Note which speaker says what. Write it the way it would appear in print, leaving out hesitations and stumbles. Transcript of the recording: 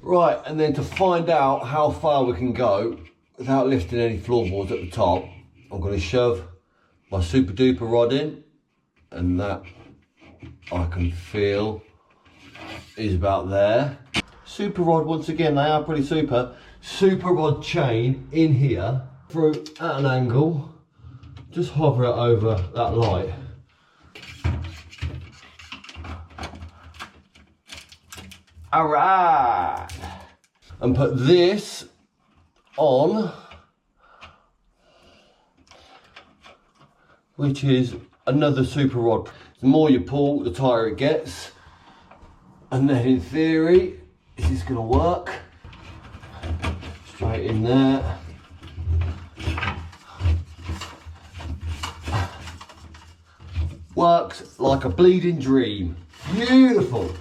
Speaker 1: Right, and then to find out how far we can go without lifting any floorboards at the top, I'm going to shove my super duper rod in, and that I can feel is about there. Super rod, once again, they are pretty super. Super rod chain in here, through at an angle, just hover it over that light. Alright! And put this on, which is another super rod. The more you pull, the tighter it gets. And then in theory, this is gonna work. Straight in there. Works like a bleeding dream. Beautiful.